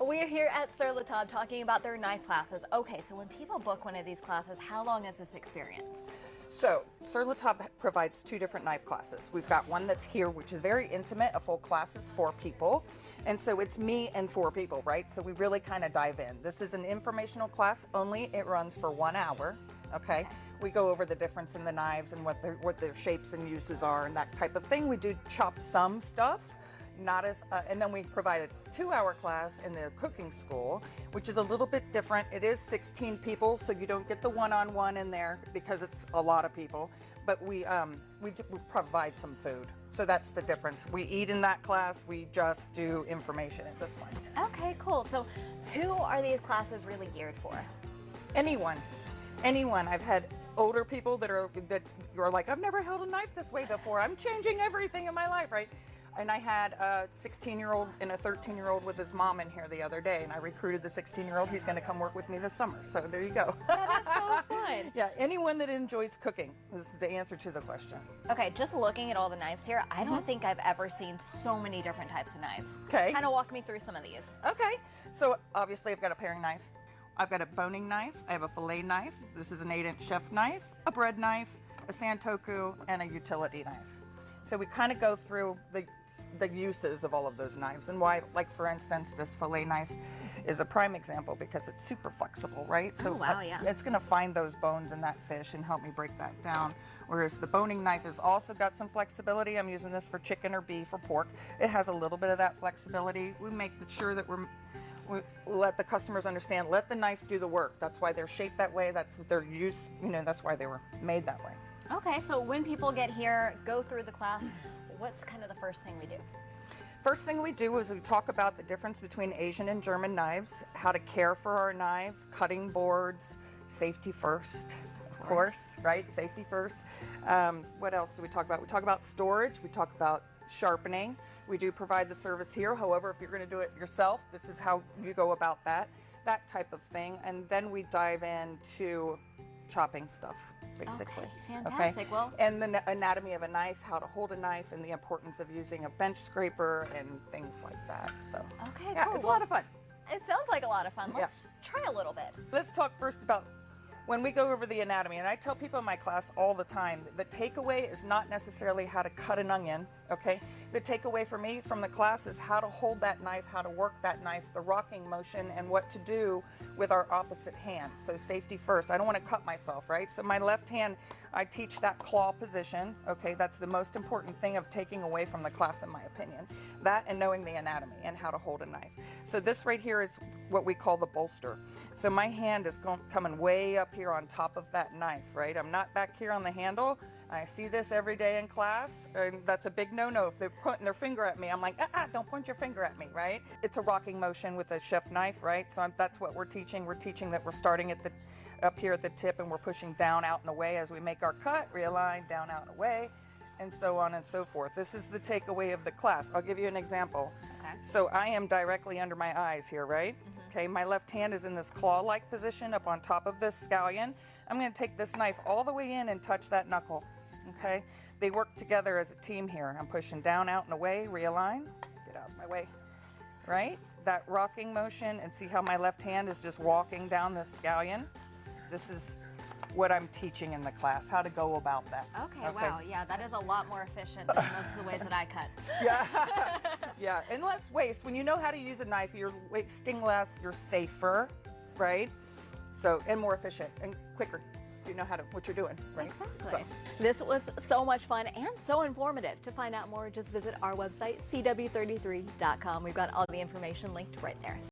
We're here at Sur La Table talking about their knife classes. Okay, so when people book one of these classes, how long is this experience? So, Sur La Table provides two different knife classes. We've got one that's here, which is very intimate. A full class is 4 people. And so it's me and 4 people, right? So we really kind of dive in. This is an informational class only. It runs for 1 hour, okay? We go over the difference in the knives and what their shapes and uses are and that type of thing. We do chop some stuff. Not as, and then we provide a 2-hour class in the cooking school, which is a little bit different. It is 16 people, so you don't get the one-on-one in there because it's a lot of people. But we provide some food, so that's the difference. We eat in that class. We just do information at this one. Okay, cool. So, who are these classes really geared for? Anyone. I've had older people that are like, I've never held a knife this way before. I'm changing everything in my life, right? And I had a 16-year-old and a 13-year-old with his mom in here the other day, and I recruited the 16-year-old. He's going to come work with me this summer. So there you go. That is so fun. Yeah, anyone that enjoys cooking is the answer to the question. Okay, just looking at all the knives here, I don't think I've ever seen so many different types of knives. Okay. Kind of walk me through some of these. Okay, so obviously I've got a paring knife. I've got a boning knife. I have a fillet knife. This is an 8-inch chef knife, a bread knife, a santoku, and a utility knife. So we kind of go through the uses of all of those knives and why, like for instance, this fillet knife is a prime example because it's super flexible, right? So wow, yeah. It's going to find those bones in that fish and help me break that down. Whereas the boning knife has also got some flexibility. I'm using this for chicken or beef or pork. It has a little bit of that flexibility. We make sure that we let the customers understand, let the knife do the work. That's why they're shaped that way. That's their use, that's why they were made that way. Okay, so when people get here, go through the class, what's kind of the first thing we do? First thing we do is we talk about the difference between Asian and German knives, how to care for our knives, cutting boards, safety first, of course, right? Safety first. What else do we talk about? We talk about storage. We talk about sharpening. We do provide the service here. However, if you're going to do it yourself, this is how you go about that type of thing. And then we dive into chopping stuff, basically. Okay, fantastic. Okay? Well, and the anatomy of a knife, how to hold a knife, and the importance of using a bench scraper and things like that. So, okay, yeah, cool. it's a lot of fun. It sounds like a lot of fun. Let's try a little bit. Let's talk first about when we go over the anatomy, and I tell people in my class all the time, the takeaway is not necessarily how to cut an onion, okay? The takeaway for me from the class is how to hold that knife, how to work that knife, the rocking motion, and what to do with our opposite hand. So safety first. I don't want to cut myself, right? So my left hand, I teach that claw position, okay? That's the most important thing of taking away from the class, in my opinion. That and knowing the anatomy and how to hold a knife. So this right here is what we call the bolster. So my hand is coming way up here on top of that knife, right? I'm not back here on the handle. I see this every day in class, and that's a big no-no. If they're pointing their finger at me, I'm like, don't point your finger at me, right? It's a rocking motion with a chef knife, right? So that's what we're teaching. We're teaching that we're starting at up here at the tip, and we're pushing down, out, and away as we make our cut, realign, down, out, and away, and so on and so forth. This is the takeaway of the class. I'll give you an example. Okay. So I am directly under my eyes here, right? Okay, my left hand is in this claw-like position up on top of this scallion. I'm going to take this knife all the way in and touch that knuckle. Okay, they work together as a team here. I'm pushing down, out, and away, realign, get out of my way, right? That rocking motion, and see how my left hand is just walking down this scallion. This is what I'm teaching in the class, how to go about that. Okay, wow, yeah, that is a lot more efficient than most of the ways that I cut. Yeah, yeah, and less waste. When you know how to use a knife, you're wasting less, you're safer, right? So, and more efficient and quicker. You know what you're doing, right? Exactly. So. This was so much fun and so informative. To find out more, just visit our website, cw33.com. We've got all the information linked right there.